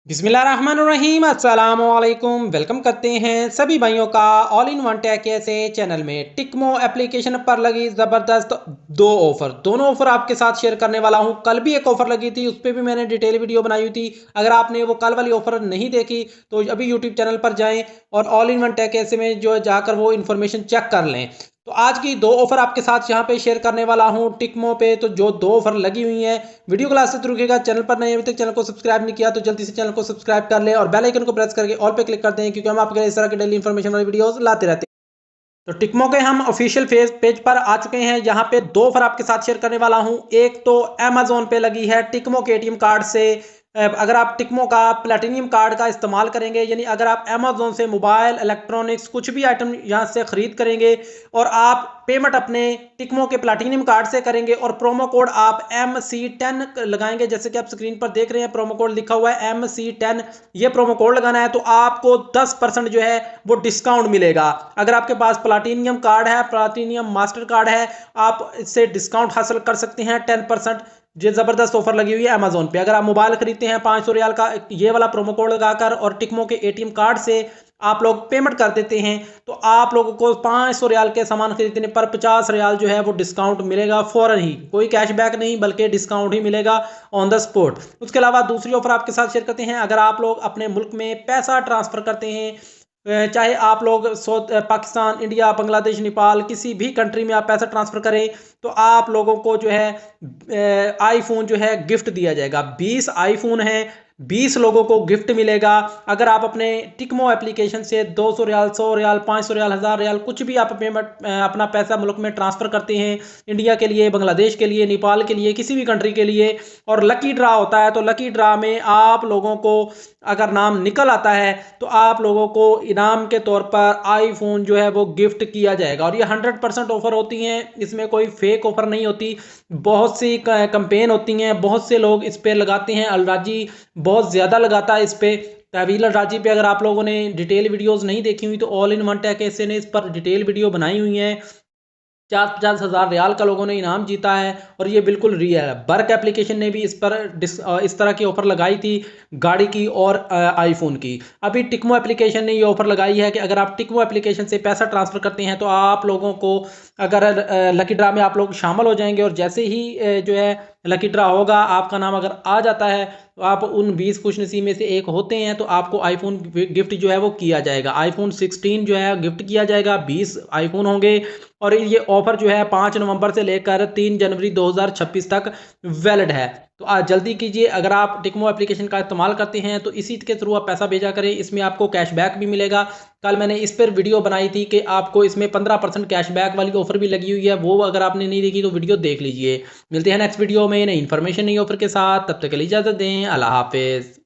बिस्मिल्लाहिर्रहमानिर्रहीम अस्सलाम वालेकुम। वेलकम करते हैं सभी भाइयों का ऑल इन वन टेक ऐसे चैनल में। टिकमो एप्लीकेशन पर लगी ज़बरदस्त दो ऑफ़र, दोनों ऑफ़र आपके साथ शेयर करने वाला हूं। कल भी एक ऑफ़र लगी थी, उस पर भी मैंने डिटेल वीडियो बनाई हुई थी। अगर आपने वो कल वाली ऑफ़र नहीं देखी तो अभी यूट्यूब चैनल पर जाएं और ऑल इन वन टेक ऐसे में जो जाकर वो इन्फॉर्मेशन चेक कर लें। तो आज की दो ऑफर आपके साथ यहाँ पे शेयर करने वाला हूँ टिकमो पे। तो जो दो ऑफर लगी हुई हैं, वीडियो को लास्ट तक रुकेगा। चैनल पर नए अभी तक चैनल को सब्सक्राइब नहीं किया तो जल्दी से चैनल को सब्सक्राइब कर ले और बेल आइकन को प्रेस करके ऑल पे क्लिक कर दें, क्योंकि हम आपके लिए इस तरह की डेली इन्फॉर्मेशन वाली वीडियोस लाते रहते हैं। तो टिकमो के हम ऑफिशियल पेज पर आ चुके हैं। यहाँ पे दो ऑफर आपके साथ शेयर करने वाला हूँ। एक तो अमेजोन पे लगी है टिकमो के एटीएम कार्ड से। अगर आप टिकमो का प्लेटिनियम कार्ड का इस्तेमाल करेंगे, यानी अगर आप अमेजोन से मोबाइल इलेक्ट्रॉनिक्स कुछ भी आइटम यहाँ से खरीद करेंगे और आप पेमेंट अपने टिकमो के प्लेटिनियम कार्ड से करेंगे और प्रोमो कोड आप MC10 लगाएंगे, जैसे कि आप स्क्रीन पर देख रहे हैं प्रोमो कोड लिखा हुआ है MC10, ये प्रोमो कोड लगाना है तो आपको 10% जो है वो डिस्काउंट मिलेगा। अगर आपके पास प्लाटिनियम कार्ड है, प्लाटिनियम मास्टर कार्ड है, आप इससे डिस्काउंट हासिल कर सकते हैं 10%। ये जबरदस्त ऑफर लगी हुई है अमेजोन पे। अगर आप मोबाइल खरीदते हैं 500 रियाल का, ये वाला प्रोमो कोड लगाकर और टिकमो के एटीएम कार्ड से आप लोग पेमेंट कर देते हैं, तो आप लोगों को 500 रियाल के सामान खरीदने पर 50 रियाल जो है वो डिस्काउंट मिलेगा फौरन ही। कोई कैशबैक नहीं बल्कि डिस्काउंट ही मिलेगा ऑन द स्पॉट। उसके अलावा दूसरी ऑफर आपके साथ शेयर करते हैं। अगर आप लोग अपने मुल्क में पैसा ट्रांसफर करते हैं, चाहे आप लोग पाकिस्तान, इंडिया, बांग्लादेश, नेपाल, किसी भी कंट्री में आप पैसा ट्रांसफर करें, तो आप लोगों को जो है आईफोन जो है गिफ्ट दिया जाएगा। 20 आईफोन है, 20 लोगों को गिफ्ट मिलेगा। अगर आप अपने टिकमो एप्लीकेशन से 200 रियाल, 100 रियाल, 500 रियाल, 1000 रियाल कुछ भी आप पेमेंट अपना पैसा मुल्क में ट्रांसफ़र करते हैं, इंडिया के लिए, बांग्लादेश के लिए, नेपाल के लिए, किसी भी कंट्री के लिए, और लकी ड्रा होता है, तो लकी ड्रा में आप लोगों को अगर नाम निकल आता है तो आप लोगों को इनाम के तौर पर आईफोन जो है वो गिफ्ट किया जाएगा। और ये 100% ऑफर होती हैं, इसमें कोई फेक ऑफर नहीं होती। बहुत सी कंपेन होती हैं, बहुत से लोग इस पे लगाते हैं। अलराजी बहुत ज़्यादा लगाता है इस पे। तहवील अलराजी पे अगर आप लोगों ने डिटेल वीडियोस नहीं देखी हुई तो ऑल इन वन टेक ऐसे ने इस पर डिटेल वीडियो बनाई हुई है। 50,000 रियाल का लोगों ने इनाम जीता है और ये बिल्कुल रियल है। बर्क एप्लीकेशन ने भी इस पर इस तरह की ऑफर लगाई थी, गाड़ी की और आईफोन की। अभी टिकमो एप्लीकेशन ने ये ऑफर लगाई है कि अगर आप टिकमो एप्लीकेशन से पैसा ट्रांसफर करते हैं तो आप लोगों को, अगर लकी ड्रा में आप लोग शामिल हो जाएंगे और जैसे ही जो है लकी ड्रा होगा, आपका नाम अगर आ जाता है तो आप उन 20 खुशनसीब में से एक होते हैं, तो आपको आईफोन गिफ्ट जो है वो किया जाएगा। आईफोन 16 जो है गिफ्ट किया जाएगा, 20 आईफोन होंगे। और ये ऑफर जो है 5 नवंबर से लेकर 3 जनवरी 2026 तक वैलिड है। तो आज जल्दी कीजिए। अगर आप टिकमो एप्लीकेशन का इस्तेमाल करते हैं तो इसी के थ्रू आप पैसा भेजा करें, इसमें आपको कैशबैक भी मिलेगा। कल मैंने इस पर वीडियो बनाई थी कि आपको इसमें 15% कैशबैक वाली ऑफर भी लगी हुई है, वो अगर आपने नहीं देखी तो वीडियो देख लीजिए। मिलते हैं नेक्स्ट वीडियो में नई इन्फॉर्मेशन, नई ऑफर के साथ। तब तक के लिए इजाजत दें। अल्लाह हाफिज़।